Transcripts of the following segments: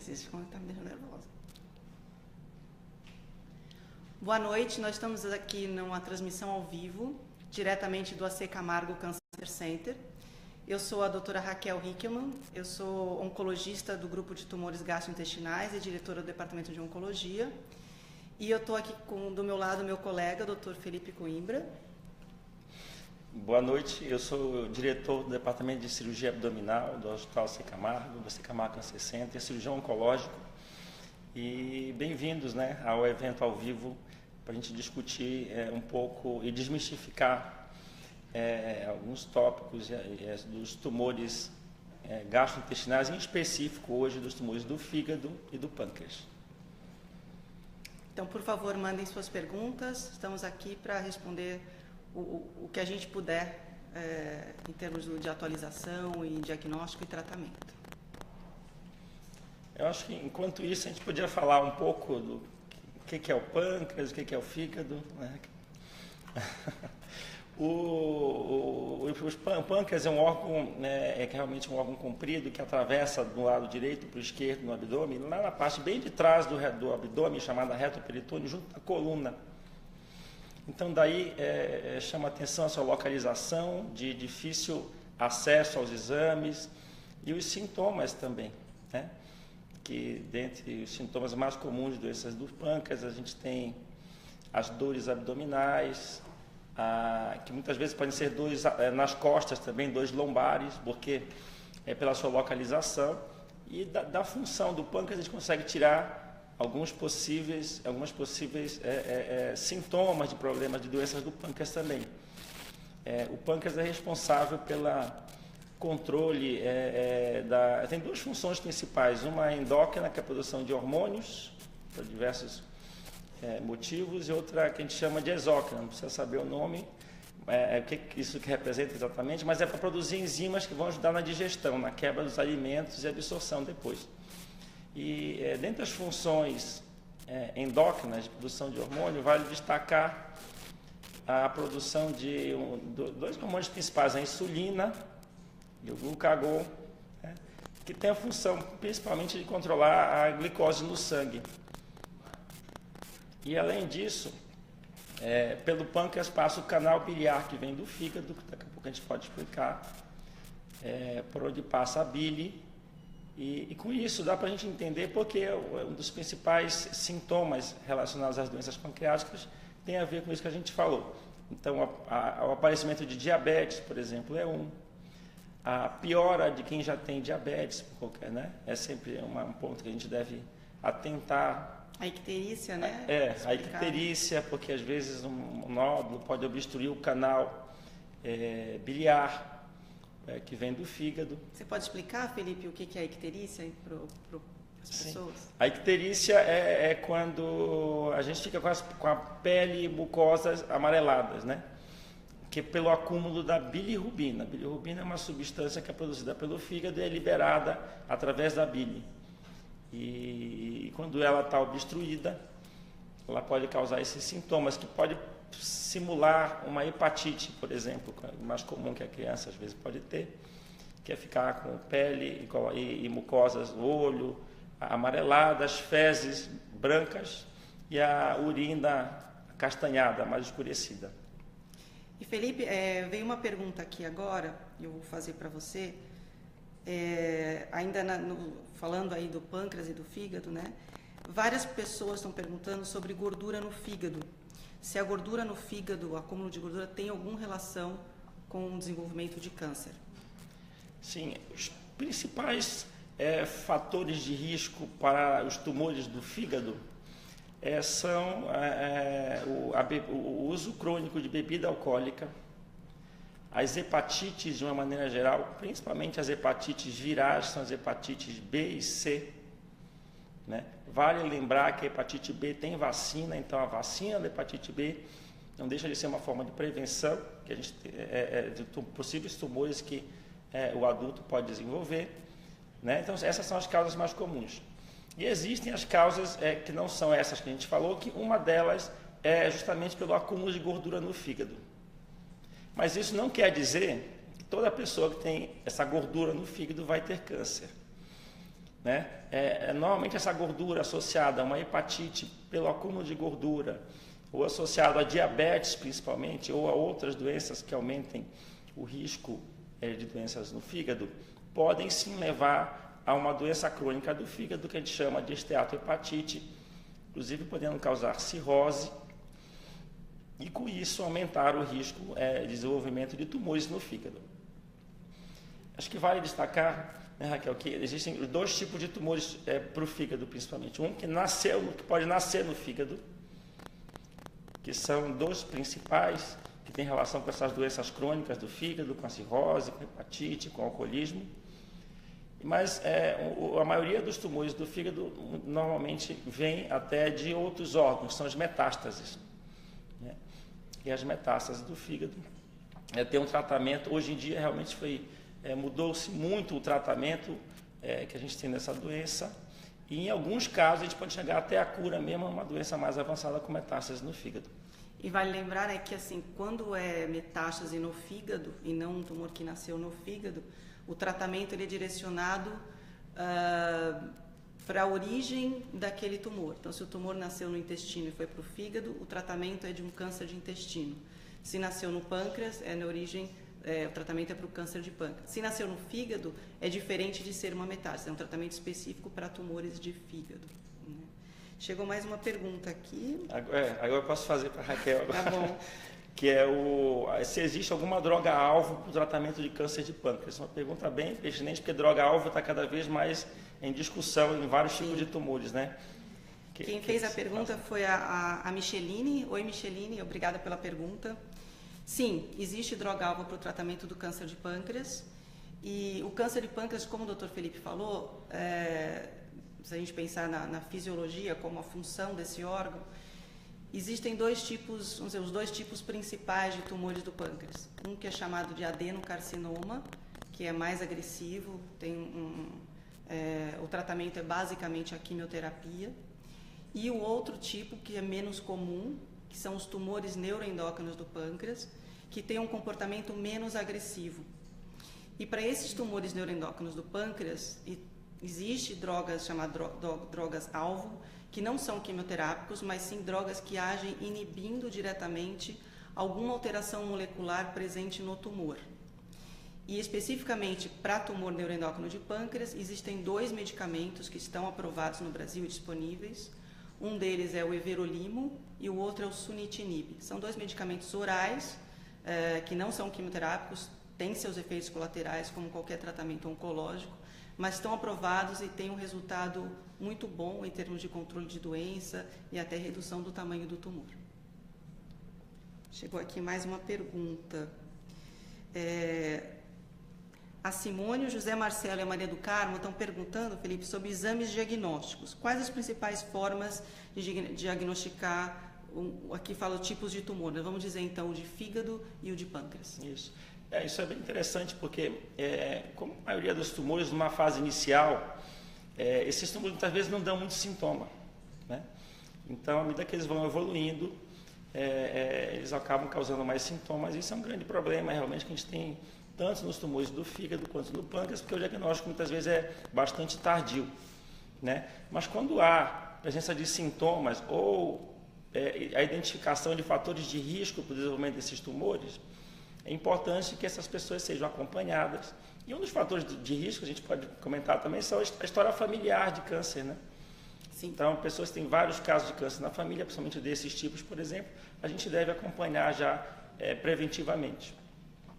Vocês ficam me deixando nervosa. Boa noite, nós estamos aqui numa transmissão ao vivo, diretamente do AC Camargo Cancer Center. Eu sou a doutora Raquel Hickelman, eu sou oncologista do grupo de tumores gastrointestinais e diretora do departamento de oncologia. E eu estou aqui do meu lado, meu colega, doutor Felipe Coimbra. Boa noite, eu sou o diretor do departamento de cirurgia abdominal do Hospital AC Camargo, do AC Camargo Cancer Center, cirurgião oncológico. E bem-vindos, né, ao evento ao vivo para a gente discutir um pouco e desmistificar alguns tópicos dos tumores gastrointestinais, em específico hoje dos tumores do fígado e do pâncreas. Então, por favor, mandem suas perguntas. Estamos aqui para responder o que a gente puder em termos de atualização e diagnóstico e tratamento. Eu acho que, enquanto isso, a gente podia falar um pouco do que é o pâncreas, o que é o fígado, né? O pâncreas é um órgão, realmente um órgão comprido que atravessa do lado direito para o esquerdo no abdômen, lá na parte bem de trás do abdômen, chamada reto peritônio, junto à coluna. Então, daí chama atenção a sua localização, de difícil acesso aos exames e os sintomas também, né? Que dentre os sintomas mais comuns de doenças do pâncreas, a gente tem as dores abdominais, que muitas vezes podem ser dores nas costas também, dores lombares, porque é pela sua localização. E da função do pâncreas a gente consegue tirar algumas possíveis sintomas de problemas de doenças do pâncreas também. O pâncreas é responsável pela controle, tem duas funções principais, uma endócrina, que é a produção de hormônios, por diversos motivos, e outra que a gente chama de exócrina, não precisa saber o nome, o que isso que representa exatamente, mas é para produzir enzimas que vão ajudar na digestão, na quebra dos alimentos e absorção depois. E dentre as funções endócrinas de produção de hormônio, vale destacar a produção de dois hormônios principais, a insulina e o glucagon, que tem a função principalmente de controlar a glicose no sangue. E além disso, pelo pâncreas passa o canal biliar que vem do fígado, que daqui a pouco a gente pode explicar, por onde passa a bile, e com isso dá para a gente entender porque um dos principais sintomas relacionados às doenças pancreáticas tem a ver com isso que a gente falou. Então, o aparecimento de diabetes, por exemplo, é a piora de quem já tem diabetes, né? É sempre um ponto que a gente deve atentar. A icterícia, né? A icterícia, porque às vezes um nódulo pode obstruir o canal biliar, que vem do fígado. Você pode explicar, Felipe, o que é a icterícia para as pessoas? A icterícia é quando a gente fica com a pele e mucosas amareladas, né? Que é pelo acúmulo da bilirrubina. A bilirrubina é uma substância que é produzida pelo fígado e é liberada através da bile. E quando ela está obstruída, ela pode causar esses sintomas, que pode simular uma hepatite, por exemplo, mais comum que a criança às vezes pode ter, que é ficar com pele e mucosas do olho amareladas, fezes brancas e a urina acastanhada, mais escurecida. E Felipe, veio uma pergunta aqui agora, eu vou fazer para você, ainda falando aí do pâncreas e do fígado, né? Várias pessoas estão perguntando sobre gordura no fígado. Se a gordura no fígado, o acúmulo de gordura, tem alguma relação com o desenvolvimento de câncer? Sim, os principais fatores de risco para os tumores do fígado são o uso crônico de bebida alcoólica, as hepatites de uma maneira geral, principalmente as hepatites virais, são as hepatites B e C, né? Vale lembrar que a hepatite B tem vacina, então a vacina da hepatite B não deixa de ser uma forma de prevenção que a gente de possíveis tumores que o adulto pode desenvolver, né? Então essas são as causas mais comuns. E existem as causas que não são essas que a gente falou, que uma delas é justamente pelo acúmulo de gordura no fígado. Mas isso não quer dizer que toda pessoa que tem essa gordura no fígado vai ter câncer. né? Normalmente essa gordura associada a uma hepatite pelo acúmulo de gordura, ou associado a diabetes principalmente, ou a outras doenças que aumentem o risco de doenças no fígado, podem sim levar a uma doença crônica do fígado que a gente chama de esteatohepatite, inclusive podendo causar cirrose e com isso aumentar o risco de desenvolvimento de tumores no fígado. Acho que vale destacar, né, Raquel, que existem dois tipos de tumores para o fígado principalmente. Um que pode nascer no fígado, que são dois principais, que têm relação com essas doenças crônicas do fígado, com a cirrose, com a hepatite, com o alcoolismo. Mas a maioria dos tumores do fígado normalmente vem até de outros órgãos, são as metástases, né? E as metástases do fígado tem um tratamento, hoje em dia realmente mudou-se muito o tratamento que a gente tem dessa doença, e em alguns casos a gente pode chegar até a cura mesmo, uma doença mais avançada com metástases no fígado. E vale lembrar que assim, quando é metástase no fígado e não um tumor que nasceu no fígado, o tratamento ele é direcionado para a origem daquele tumor. Então, se o tumor nasceu no intestino e foi para o fígado, o tratamento é de um câncer de intestino. Se nasceu no pâncreas, o tratamento é para o câncer de pâncreas. Se nasceu no fígado, é diferente de ser uma metástase, é um tratamento específico para tumores de fígado. Né? Chegou mais uma pergunta aqui. Agora eu posso fazer para a Raquel. Tá bom. Que é se existe alguma droga-alvo para o tratamento de câncer de pâncreas. É uma pergunta bem pertinente, porque droga-alvo está cada vez mais em discussão em vários tipos de tumores, né? Quem fez a pergunta foi a Micheline. Oi, Micheline, obrigada pela pergunta. Sim, existe droga-alvo para o tratamento do câncer de pâncreas. E o câncer de pâncreas, como o Dr. Felipe falou, se a gente pensar na fisiologia, como a função desse órgão, existem os dois tipos principais de tumores do pâncreas. Um que é chamado de adenocarcinoma, que é mais agressivo, o tratamento é basicamente a quimioterapia. E o outro tipo, que é menos comum, que são os tumores neuroendócrinos do pâncreas, que têm um comportamento menos agressivo. E para esses tumores neuroendócrinos do pâncreas, existe drogas chamadas drogas-alvo, que não são quimioterápicos, mas sim drogas que agem inibindo diretamente alguma alteração molecular presente no tumor. E especificamente para tumor neuroendócrino de pâncreas, existem 2 medicamentos que estão aprovados no Brasil e disponíveis. Um deles é o everolimo e o outro é o sunitinib. São 2 medicamentos orais que não são quimioterápicos, têm seus efeitos colaterais como qualquer tratamento oncológico, mas estão aprovados e têm um resultado muito bom em termos de controle de doença e até redução do tamanho do tumor. Chegou aqui mais uma pergunta. A Simone, o José Marcelo e a Maria do Carmo estão perguntando, Felipe, sobre exames diagnósticos. Quais as principais formas de diagnosticar, aqui fala tipos de tumor, né? Vamos dizer então o de fígado e o de pâncreas. Isso. Isso é bem interessante porque, como a maioria dos tumores, numa fase inicial, esses tumores muitas vezes não dão muito sintoma, né? Então, à medida que eles vão evoluindo, eles acabam causando mais sintomas. Isso é um grande problema, realmente, que a gente tem tanto nos tumores do fígado quanto do pâncreas, porque o diagnóstico muitas vezes é bastante tardio, né? Mas quando há presença de sintomas ou a identificação de fatores de risco para o desenvolvimento desses tumores, é importante que essas pessoas sejam acompanhadas. E um dos fatores de risco, a gente pode comentar também, são a história familiar de câncer, né? Sim. Então, pessoas que têm vários casos de câncer na família, principalmente desses tipos, por exemplo, a gente deve acompanhar já preventivamente.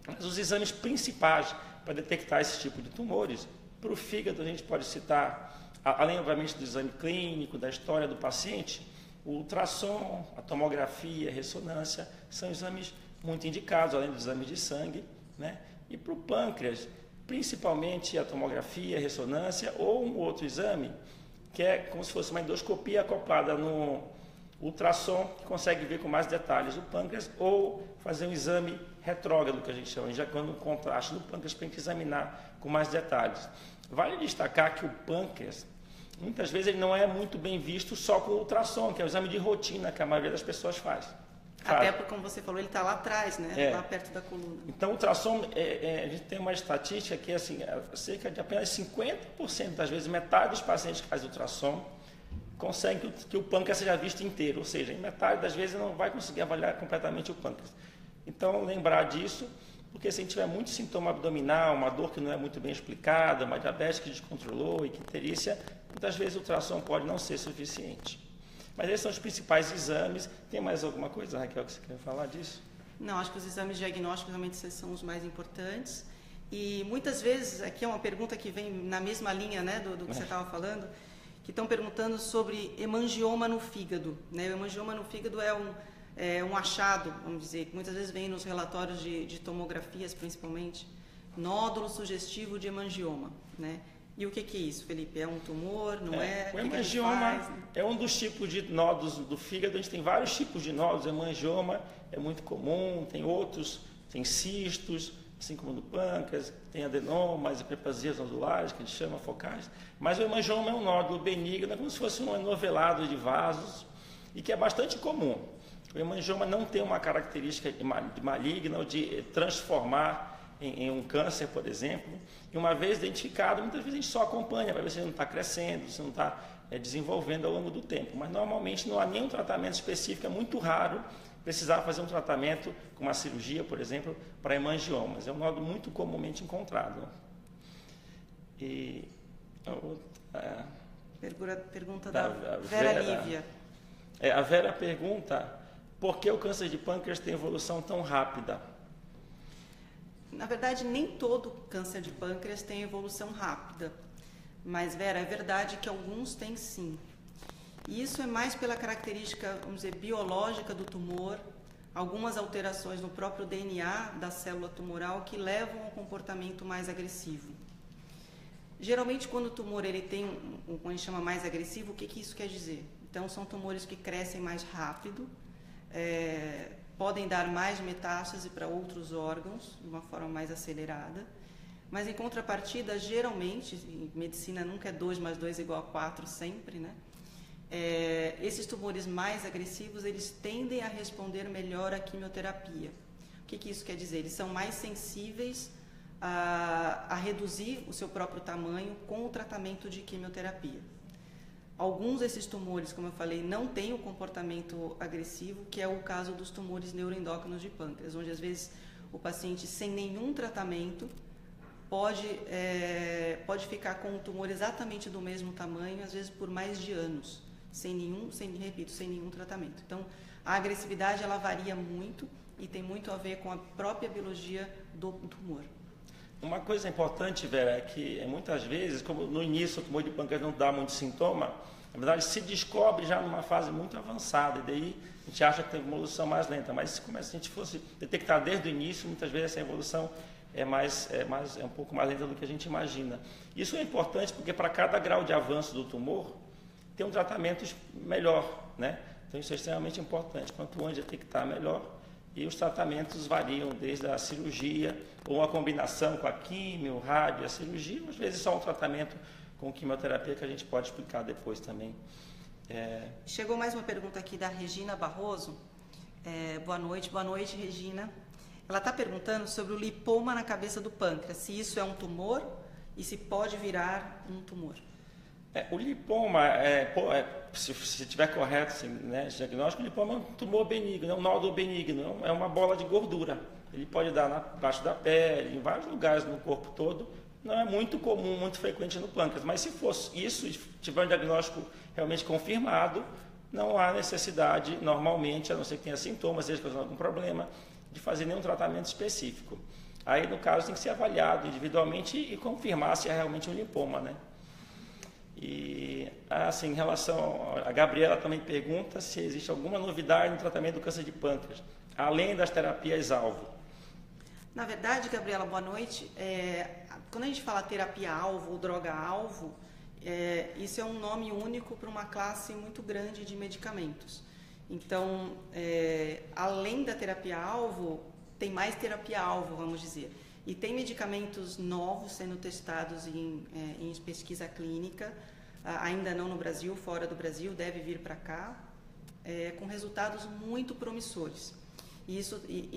Mas os exames principais para detectar esse tipo de tumores, para o fígado a gente pode citar, além obviamente do exame clínico, da história do paciente, o ultrassom, a tomografia, a ressonância, são exames muito indicados, além dos exames de sangue, né? E para o pâncreas, principalmente a tomografia, a ressonância ou um outro exame, que é como se fosse uma endoscopia acoplada no ultrassom, que consegue ver com mais detalhes o pâncreas, ou fazer um exame retrógrado, que a gente chama, injetando um contraste no pâncreas para a gente examinar com mais detalhes. Vale destacar que o pâncreas, muitas vezes, ele não é muito bem visto só com o ultrassom, que é o exame de rotina que a maioria das pessoas faz. Até porque, como você falou, ele está lá atrás, né? Lá perto da coluna. Então, o ultrassom, a gente tem uma estatística que, assim, cerca de apenas 50% das vezes, metade dos pacientes que fazem ultrassom conseguem que o pâncreas seja visto inteiro, ou seja, em metade das vezes não vai conseguir avaliar completamente o pâncreas. Então, lembrar disso, porque se a gente tiver muito sintoma abdominal, uma dor que não é muito bem explicada, uma diabetes que descontrolou, icterícia, muitas vezes o ultrassom pode não ser suficiente. Mas esses são os principais exames. Tem mais alguma coisa, Raquel, que você quer falar disso? Não, acho que os exames diagnósticos realmente são os mais importantes. E muitas vezes, aqui é uma pergunta que vem na mesma linha, né, do que você estava falando, que estão perguntando sobre hemangioma no fígado, né? O hemangioma no fígado é um achado, vamos dizer, que muitas vezes vem nos relatórios de tomografias, principalmente, nódulo sugestivo de hemangioma, né? E o que é isso, Felipe? É um tumor, não é? O hemangioma é um dos tipos de nódulos do fígado. A gente tem vários tipos de nódulos. O hemangioma é muito comum, tem outros, tem cistos, assim como no pâncreas, tem adenomas, hiperplasias nodulares, que a gente chama focais. Mas o hemangioma é um nódulo benigno, é como se fosse um enovelado de vasos, e que é bastante comum. O hemangioma não tem uma característica de maligna ou de transformar em um câncer, por exemplo, e uma vez identificado, muitas vezes a gente só acompanha para ver se ele não está crescendo, se não está desenvolvendo ao longo do tempo, mas normalmente não há nenhum tratamento específico, é muito raro precisar fazer um tratamento com uma cirurgia, por exemplo, para hemangiomas, é um nódulo muito comumente encontrado. E pergunta da Vera Lívia. A Vera pergunta por que o câncer de pâncreas tem evolução tão rápida? Na verdade, nem todo câncer de pâncreas tem evolução rápida, mas, Vera, é verdade que alguns têm sim. E isso é mais pela característica, vamos dizer, biológica do tumor, algumas alterações no próprio DNA da célula tumoral que levam ao comportamento mais agressivo. Geralmente, quando o tumor ele tem o que a gente chama mais agressivo, o que isso quer dizer? Então, são tumores que crescem mais rápido, podem dar mais metástase para outros órgãos, de uma forma mais acelerada, mas em contrapartida, geralmente, em medicina nunca é 2 mais 2 igual a 4 sempre, né? Esses tumores mais agressivos, eles tendem a responder melhor à quimioterapia. O que isso quer dizer? Eles são mais sensíveis a reduzir o seu próprio tamanho com o tratamento de quimioterapia. Alguns desses tumores, como eu falei, não têm o comportamento agressivo, que é o caso dos tumores neuroendócrinos de pâncreas, onde às vezes o paciente sem nenhum tratamento pode ficar com o tumor exatamente do mesmo tamanho, às vezes por mais de anos, sem nenhum tratamento. Então, a agressividade ela varia muito e tem muito a ver com a própria biologia do tumor. Uma coisa importante, Vera, é que muitas vezes, como no início o tumor de pâncreas não dá muito sintoma, na verdade se descobre já numa fase muito avançada, e daí a gente acha que tem evolução mais lenta, mas como se a gente fosse detectar desde o início, muitas vezes essa evolução é um pouco mais lenta do que a gente imagina. Isso é importante porque para cada grau de avanço do tumor, tem um tratamento melhor, né? Então isso é extremamente importante, quanto antes detectar melhor. E os tratamentos variam desde a cirurgia, ou a combinação com a quimio, rádio e a cirurgia, às vezes só um tratamento com quimioterapia que a gente pode explicar depois também. Chegou mais uma pergunta aqui da Regina Barroso. Boa noite, Regina. Ela está perguntando sobre o lipoma na cabeça do pâncreas, se isso é um tumor e se pode virar um tumor. O lipoma, se estiver correto assim, né, esse diagnóstico, o lipoma é um tumor benigno, é um nódulo benigno, é uma bola de gordura. Ele pode dar embaixo da pele, em vários lugares no corpo todo. Não é muito comum, muito frequente no pâncreas, mas se fosse isso, se tiver um diagnóstico realmente confirmado, não há necessidade, normalmente, a não ser que tenha sintomas, seja causando algum problema, de fazer nenhum tratamento específico. Aí, no caso, tem que ser avaliado individualmente e confirmar se é realmente um lipoma, né? E, assim, em relação a Gabriela também pergunta se existe alguma novidade no tratamento do câncer de pâncreas, além das terapias-alvo. Na verdade, Gabriela, boa noite. Quando a gente fala terapia-alvo ou droga-alvo, isso é um nome único para uma classe muito grande de medicamentos. Então, além da terapia-alvo, tem mais terapia-alvo, vamos dizer. E tem medicamentos novos sendo testados em pesquisa clínica, ainda não no Brasil, fora do Brasil, deve vir para cá. com resultados muito promissores. E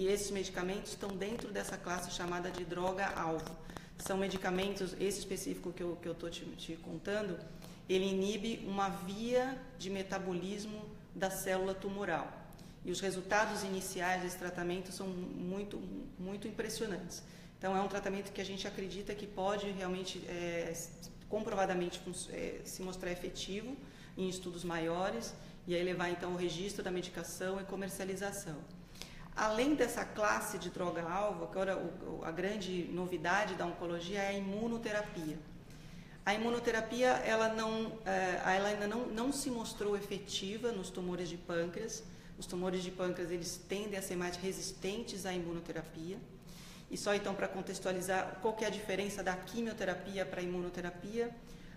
esses medicamentos estão dentro dessa classe chamada de droga-alvo. São medicamentos, esse específico que eu estou te contando, ele inibe uma via de metabolismo da célula tumoral. E os resultados iniciais desse tratamento são muito, muito impressionantes. Então, é um tratamento que a gente acredita que pode realmente, comprovadamente, se mostrar efetivo em estudos maiores e aí levar, então, ao registro da medicação e comercialização. Além dessa classe de droga-alvo, agora a grande novidade da oncologia é a imunoterapia. A imunoterapia ela ainda não se mostrou efetiva nos tumores de pâncreas. Os tumores de pâncreas eles tendem a ser mais resistentes à imunoterapia. E só então para contextualizar, qual que é a diferença da quimioterapia para a imunoterapia?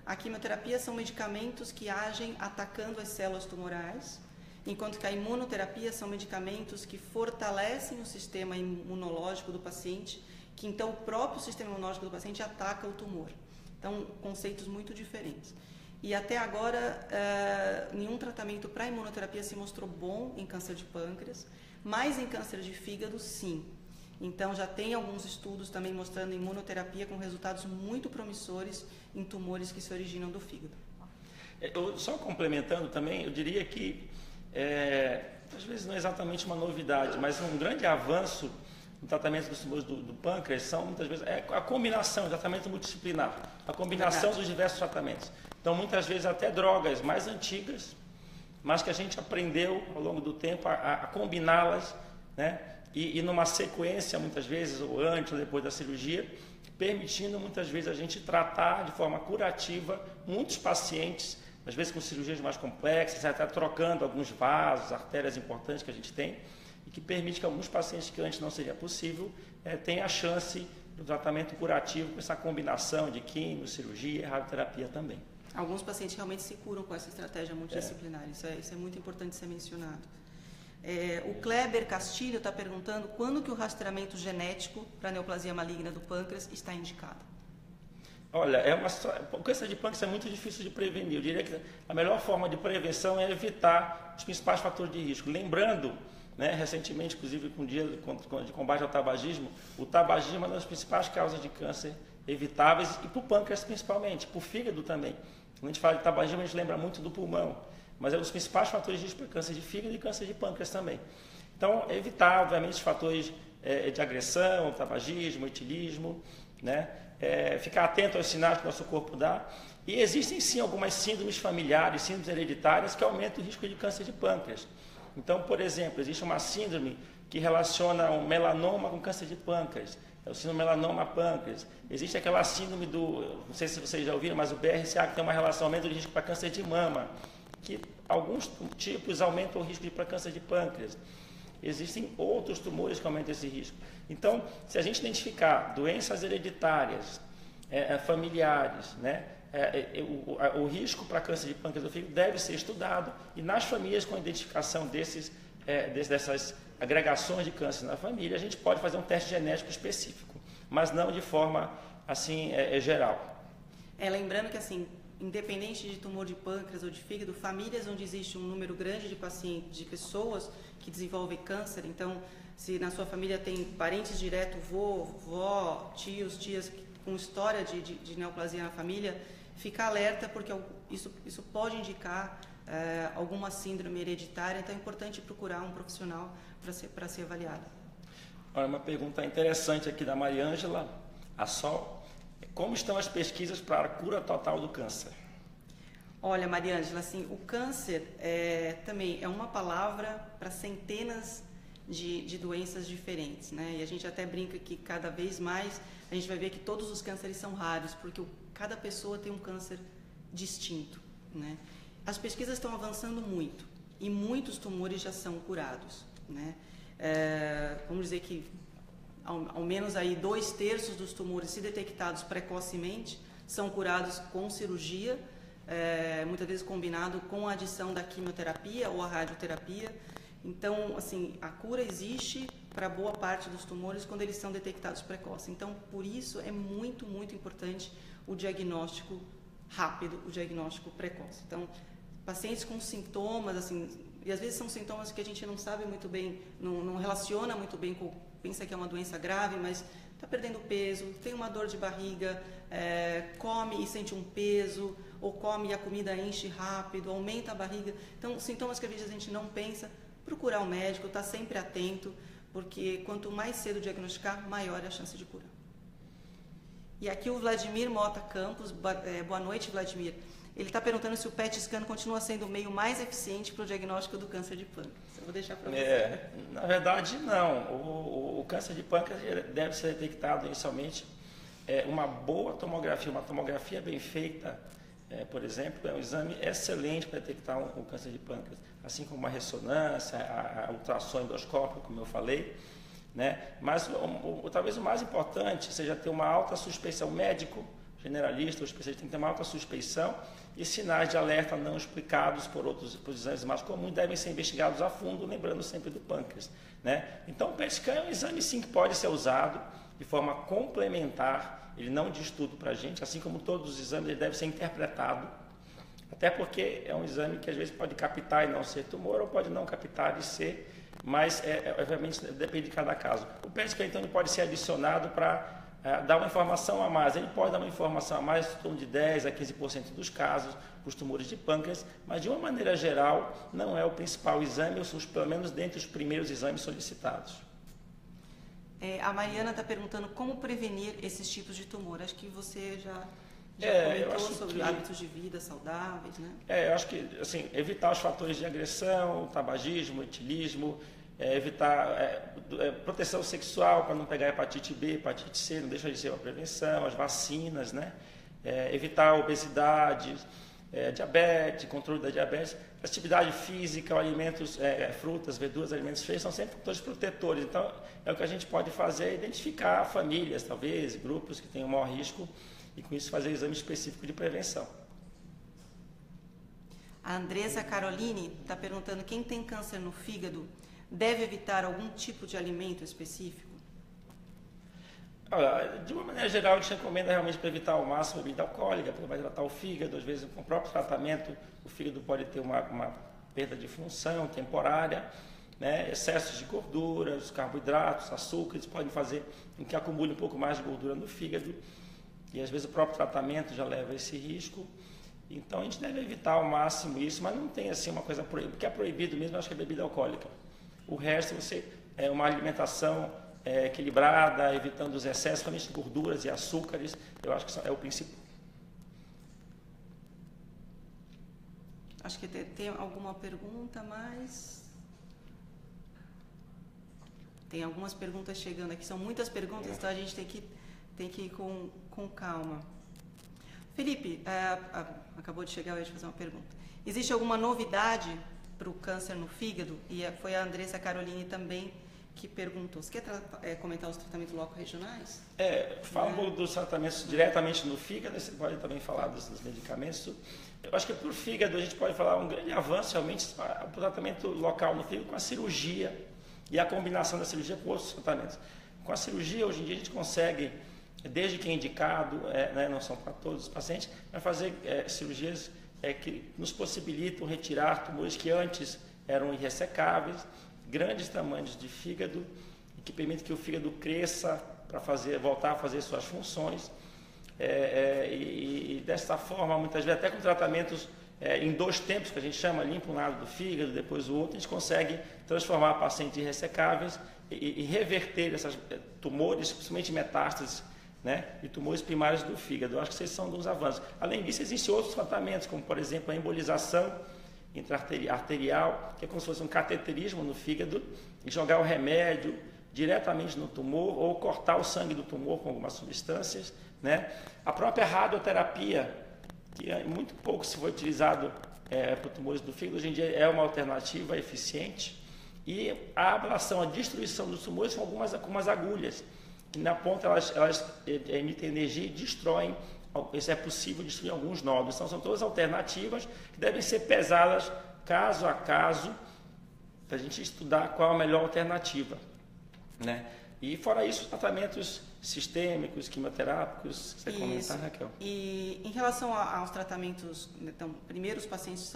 A quimioterapia são medicamentos que agem atacando as células tumorais, enquanto que a imunoterapia são medicamentos que fortalecem o sistema imunológico do paciente, que então o próprio sistema imunológico do paciente ataca o tumor. Então, conceitos muito diferentes. E até agora, nenhum tratamento para imunoterapia se mostrou bom em câncer de pâncreas, mas em câncer de fígado, sim. Então, já tem alguns estudos também mostrando imunoterapia com resultados muito promissores em tumores que se originam do fígado. Só complementando também, eu diria que, às vezes não é exatamente uma novidade, mas um grande avanço no tratamento dos tumores do pâncreas são, muitas vezes, a combinação, o tratamento multidisciplinar, a combinação dos diversos tratamentos. Então, muitas vezes, até drogas mais antigas, mas que a gente aprendeu ao longo do tempo a combiná-las, né? E numa sequência, muitas vezes, ou antes ou depois da cirurgia, permitindo, muitas vezes, a gente tratar de forma curativa muitos pacientes, às vezes com cirurgias mais complexas, até trocando alguns vasos, artérias importantes que a gente tem, e que permite que alguns pacientes que antes não seria possível tenham a chance do tratamento curativo com essa combinação de quimio, cirurgia e radioterapia também. Alguns pacientes realmente se curam com essa estratégia multidisciplinar, isso é muito importante ser mencionado. O Kleber Castilho está perguntando quando que o rastreamento genético para a neoplasia maligna do pâncreas está indicado. Olha, o câncer de pâncreas é muito difícil de prevenir. Eu diria que a melhor forma de prevenção é evitar os principais fatores de risco. Lembrando, né, recentemente, inclusive com o dia de combate ao tabagismo, o tabagismo é uma das principais causas de câncer evitáveis, e para o pâncreas principalmente, para o fígado também. Quando a gente fala de tabagismo, a gente lembra muito do pulmão, mas é um dos principais fatores de risco para câncer de fígado e câncer de pâncreas também. Então, evitar, obviamente, os fatores de agressão, tabagismo, etilismo, né? Ficar atento aos sinais que o nosso corpo dá. E existem, sim, algumas síndromes familiares, síndromes hereditárias, que aumentam o risco de câncer de pâncreas. Então, por exemplo, existe uma síndrome que relaciona um melanoma com câncer de pâncreas, é o síndrome melanoma pâncreas. Existe aquela síndrome não sei se vocês já ouviram, mas o BRCA, que tem uma relação aumento de risco para câncer de mama, que alguns tipos aumentam o risco para câncer de pâncreas. Existem outros tumores que aumentam esse risco. Então, se a gente identificar doenças hereditárias, familiares, né, o risco para câncer de pâncreas do fígado deve ser estudado, e nas famílias, com a identificação dessas agregações de câncer na família, a gente pode fazer um teste genético específico, mas não de forma assim geral. Lembrando que, assim, independente de tumor de pâncreas ou de fígado, famílias onde existe um número grande de pacientes, de pessoas que desenvolvem câncer, então, se na sua família tem parentes diretos, vô, vó, tios, tias com história de neoplasia na família, fica alerta, porque isso pode indicar alguma síndrome hereditária, então é importante procurar um profissional para ser avaliado. Olha, uma pergunta interessante aqui da Mariângela, a Sol. Como estão as pesquisas para a cura total do câncer? Olha, Mariângela, assim, o câncer também é uma palavra para centenas de doenças diferentes, né? E a gente até brinca que cada vez mais a gente vai ver que todos os cânceres são raros, porque cada pessoa tem um câncer distinto, né? As pesquisas estão avançando muito e muitos tumores já são curados, né? Vamos dizer que ao menos aí 2/3 dos tumores, se detectados precocemente, são curados com cirurgia, muitas vezes combinado com a adição da quimioterapia ou a radioterapia. Então, assim, a cura existe para boa parte dos tumores quando eles são detectados precoce. Então, por isso é muito, muito importante o diagnóstico rápido, o diagnóstico precoce. Então, pacientes com sintomas, assim, e às vezes são sintomas que a gente não sabe muito bem, não relaciona muito bem com, pensa que é uma doença grave, mas está perdendo peso, tem uma dor de barriga, come e sente um peso, ou come e a comida enche rápido, aumenta a barriga. Então, sintomas que às vezes a gente não pensa, procurar um médico, estar sempre atento, porque quanto mais cedo diagnosticar, maior é a chance de cura. E aqui o Vladimir Mota Campos, boa noite, Vladimir. Ele está perguntando se o PET scan continua sendo o meio mais eficiente para o diagnóstico do câncer de pâncreas. Eu vou deixar para você. Na verdade, não. O câncer de pâncreas deve ser detectado inicialmente uma boa tomografia, uma tomografia bem feita, por exemplo, é um exame excelente para detectar o câncer de pâncreas, assim como a ressonância, a ultrassom endoscópica, como eu falei, né? Mas talvez o mais importante seja ter uma alta suspeição. O médico generalista, o especialista tem que ter uma alta suspeição e sinais de alerta não explicados por exames mais comuns devem ser investigados a fundo, lembrando sempre do pâncreas, né? Então, o PET scan é um exame sim que pode ser usado de forma complementar, ele não diz tudo para a gente, assim como todos os exames, ele deve ser interpretado, até porque é um exame que às vezes pode captar e não ser tumor, ou pode não captar e ser, mas obviamente depende de cada caso. O PET scan então ele pode ser adicionado para dar uma informação a mais. Ele pode dar uma informação a mais em torno de 10% a 15% dos casos, os tumores de pâncreas, mas de uma maneira geral não é o principal exame, ou são pelo menos dentre os primeiros exames solicitados. A Mariana está perguntando como prevenir esses tipos de tumor. Acho que você já comentou sobre hábitos de vida saudáveis, né? Eu acho que assim, evitar os fatores de agressão, tabagismo, etilismo, evitar proteção sexual para não pegar hepatite B, hepatite C, não deixa de ser uma prevenção, as vacinas, né? Evitar a obesidade, diabetes, controle da diabetes, atividade física, alimentos, frutas, verduras, alimentos frescos, são sempre fatores protetores. Então, o que a gente pode fazer é identificar famílias, talvez, grupos que tenham maior risco e com isso fazer exame específico de prevenção. A Andressa Caroline está perguntando, quem tem câncer no fígado deve evitar algum tipo de alimento específico? Olha, de uma maneira geral, a gente recomenda realmente para evitar ao máximo a bebida alcoólica, porque vai tratar o fígado, às vezes com o próprio tratamento, o fígado pode ter uma perda de função temporária, né? Excessos de gorduras, carboidratos, açúcares podem fazer com que acumule um pouco mais de gordura no fígado, e às vezes o próprio tratamento já leva a esse risco. Então a gente deve evitar ao máximo isso, mas não tem assim uma coisa proibida, porque é proibido mesmo, eu acho que é bebida alcoólica. O resto uma alimentação equilibrada, evitando os excessos, principalmente de gorduras e açúcares, eu acho que é o principal. Acho que tem alguma pergunta mais? Tem algumas perguntas chegando aqui, são muitas perguntas, então a gente tem que ir com calma. Felipe, acabou de chegar, eu ia te fazer uma pergunta. Existe alguma novidade para o câncer no fígado? E foi a Andressa Caroline também que perguntou. Você quer comentar os tratamentos loco-regionais? Fala um pouco dos tratamentos diretamente no fígado, você pode também falar dos medicamentos. Eu acho que para o fígado a gente pode falar um grande avanço realmente o tratamento local no fígado com a cirurgia e a combinação da cirurgia com outros tratamentos. Com a cirurgia, hoje em dia, a gente consegue, desde que é indicado, não são para todos os pacientes, mas fazer cirurgias que nos possibilitam retirar tumores que antes eram irressecáveis, grandes tamanhos de fígado, e que permitem que o fígado cresça para voltar a fazer suas funções. E dessa forma, muitas vezes, até com tratamentos em 2 tempos, que a gente chama, limpa um lado do fígado, depois o outro, a gente consegue transformar pacientes irressecáveis e reverter esses tumores, principalmente metástases, né, e tumores primários do fígado. Eu acho que esses são alguns avanços. Além disso, existem outros tratamentos, como, por exemplo, a embolização intraarterial, que é como se fosse um cateterismo no fígado, e jogar o remédio diretamente no tumor, ou cortar o sangue do tumor com algumas substâncias, né? A própria radioterapia, que muito pouco se foi utilizado para tumores do fígado, hoje em dia é uma alternativa eficiente, e a ablação, a destruição dos tumores com algumas agulhas, que na ponta elas emitem energia e destroem, isso é possível destruir alguns nódulos. Então são todas alternativas que devem ser pesadas caso a caso, para a gente estudar qual a melhor alternativa, né? E fora isso, tratamentos sistêmicos, quimioterápicos, você comentar, Raquel? E em relação aos tratamentos, então, primeiro os pacientes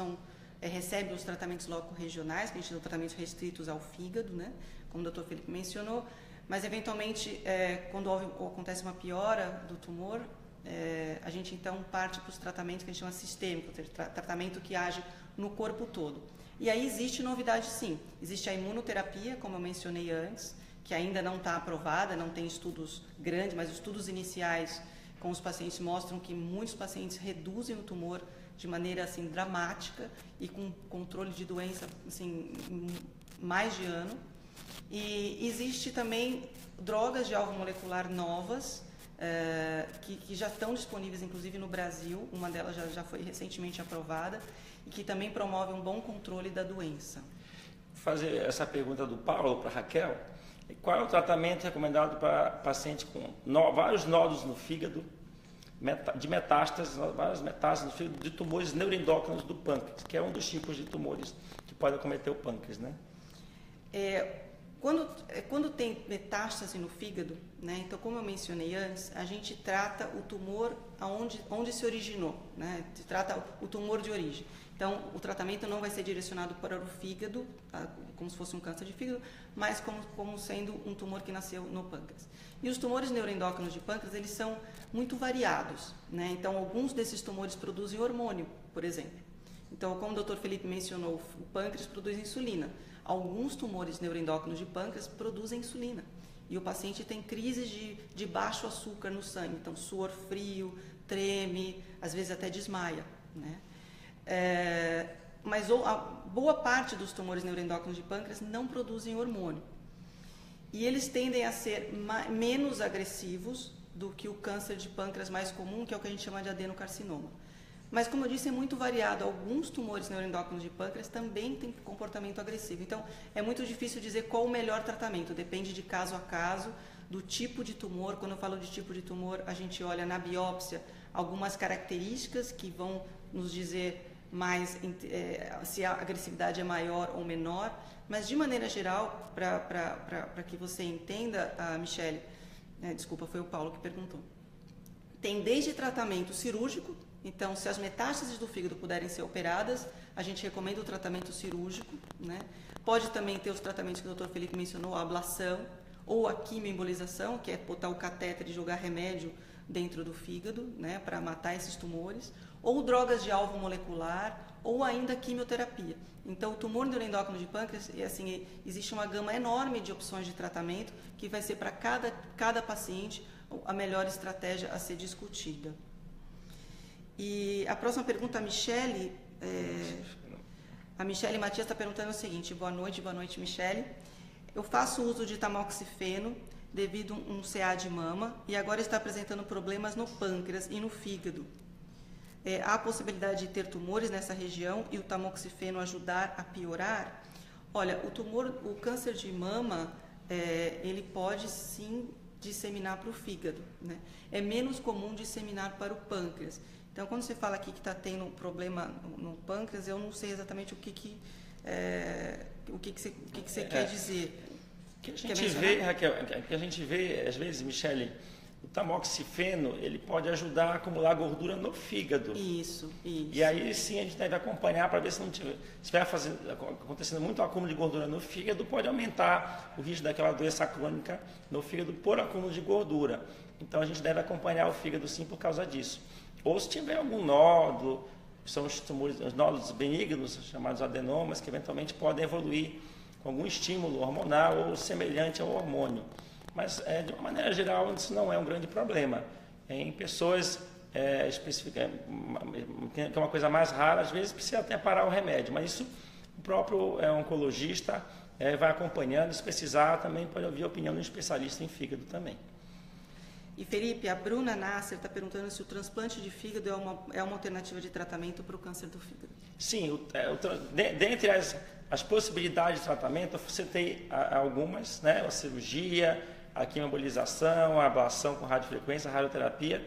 recebe os tratamentos loco-regionais, que a gente chama de tratamentos restritos ao fígado, né? Como o Dr. Felipe mencionou, mas eventualmente, quando acontece uma piora do tumor, a gente então parte para os tratamentos que a gente chama sistêmico, tratamento que age no corpo todo. E aí existe novidade sim, existe a imunoterapia, como eu mencionei antes, que ainda não está aprovada, não tem estudos grandes, mas estudos iniciais com os pacientes mostram que muitos pacientes reduzem o tumor de maneira assim dramática e com controle de doença assim mais de ano. E existe também drogas de alvo molecular novas que já estão disponíveis inclusive no Brasil, uma delas já foi recentemente aprovada e que também promove um bom controle da doença. Vou fazer essa pergunta do Paulo para a Raquel. Qual é o tratamento recomendado para paciente com vários nódulos no fígado, de metástases, várias metástases no fígado, de tumores neuroendócrinos do pâncreas, que é um dos tipos de tumores que pode acometer o pâncreas, né? Quando tem metástase no fígado, né, então como eu mencionei antes, a gente trata o tumor onde se originou, né, se trata o tumor de origem. Então o tratamento não vai ser direcionado para o fígado, tá, como se fosse um câncer de fígado, mas como sendo um tumor que nasceu no pâncreas. E os tumores neuroendócrinos de pâncreas, eles são muito variados, né, então alguns desses tumores produzem hormônio, por exemplo. Então, como o Dr. Felipe mencionou, o pâncreas produz insulina. Alguns tumores neuroendócrinos de pâncreas produzem insulina. E o paciente tem crises de baixo açúcar no sangue. Então, suor frio, treme, às vezes até desmaia, né? Mas a boa parte dos tumores neuroendócrinos de pâncreas não produzem hormônio. E eles tendem a ser menos agressivos do que o câncer de pâncreas mais comum, que é o que a gente chama de adenocarcinoma. Mas, como eu disse, é muito variado. Alguns tumores neuroendócrinos de pâncreas também têm comportamento agressivo. Então, é muito difícil dizer qual o melhor tratamento. Depende de caso a caso, do tipo de tumor. Quando eu falo de tipo de tumor, a gente olha na biópsia algumas características que vão nos dizer mais se a agressividade é maior ou menor. Mas, de maneira geral, para que você entenda, Michele, desculpa, foi o Paulo que perguntou. Tem desde tratamento cirúrgico. Então, se as metástases do fígado puderem ser operadas, a gente recomenda o tratamento cirúrgico, né? Pode também ter os tratamentos que o Dr. Felipe mencionou, a ablação ou a quimioembolização, que é botar o catéter e jogar remédio dentro do fígado, né, para matar esses tumores, ou drogas de alvo molecular, ou ainda quimioterapia. Então, o tumor neuroendócrino de pâncreas, assim, existe uma gama enorme de opções de tratamento que vai ser para cada paciente a melhor estratégia a ser discutida. E a próxima pergunta, a Michele Matias está perguntando o seguinte: boa noite, Michele. Eu faço uso de tamoxifeno devido a um CA de mama e agora está apresentando problemas no pâncreas e no fígado. Há a possibilidade de ter tumores nessa região e o tamoxifeno ajudar a piorar? Olha, o câncer de mama, ele pode sim disseminar para o fígado, né? É menos comum disseminar para o pâncreas. Então, quando você fala aqui que está tendo um problema no pâncreas, eu não sei exatamente o que você quer dizer. O que a gente vê, Raquel, que a gente vê, às vezes, Michele, o tamoxifeno, ele pode ajudar a acumular gordura no fígado. Isso. E aí sim a gente deve acompanhar para ver se não tiver, se estiver acontecendo muito acúmulo de gordura no fígado, pode aumentar o risco daquela doença crônica no fígado por acúmulo de gordura. Então a gente deve acompanhar o fígado sim por causa disso. Ou se tiver algum nódulo, são os tumores, os nódulos benignos, chamados adenomas, que eventualmente podem evoluir com algum estímulo hormonal ou semelhante ao hormônio. Mas, de uma maneira geral, isso não é um grande problema. Em pessoas específicas, que é uma coisa mais rara, às vezes precisa até parar o remédio, mas isso o próprio oncologista vai acompanhando. Se precisar, também pode ouvir a opinião de um especialista em fígado também. E Felipe, a Bruna Nasser está perguntando se o transplante de fígado é uma alternativa de tratamento para o câncer do fígado. Sim, dentre as possibilidades de tratamento, você tem algumas, né? A cirurgia, a quimioembolização, a ablação com radiofrequência, a radioterapia,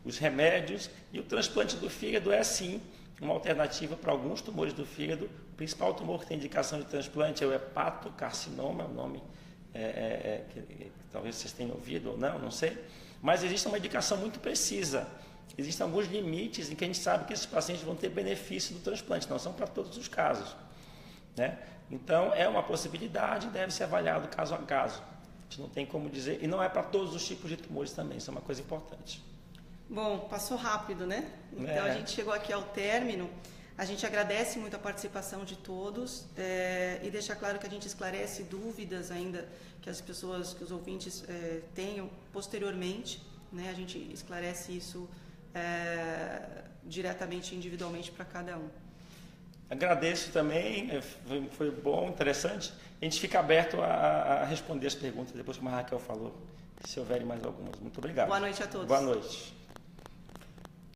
os remédios, e o transplante do fígado é sim uma alternativa para alguns tumores do fígado. O principal tumor que tem indicação de transplante é o hepatocarcinoma, é o nome que talvez vocês tenham ouvido ou não sei. Mas existe uma indicação muito precisa existem alguns limites em que a gente sabe que esses pacientes vão ter benefício do transplante, não são para todos os casos, né? Então, é uma possibilidade, deve ser avaliado caso a caso. A gente não tem como dizer, e não é para todos os tipos de tumores também, isso é uma coisa importante. Bom, passou rápido, né? Então, a gente chegou aqui ao término. A gente agradece muito a participação de todos e deixa claro que a gente esclarece dúvidas ainda que as pessoas, que os ouvintes tenham posteriormente, né? A gente esclarece isso diretamente, individualmente para cada um. Agradeço também, foi bom, interessante. A gente fica aberto a responder as perguntas depois que a Raquel falou, se houverem mais algumas. Muito obrigado. Boa noite a todos. Boa noite.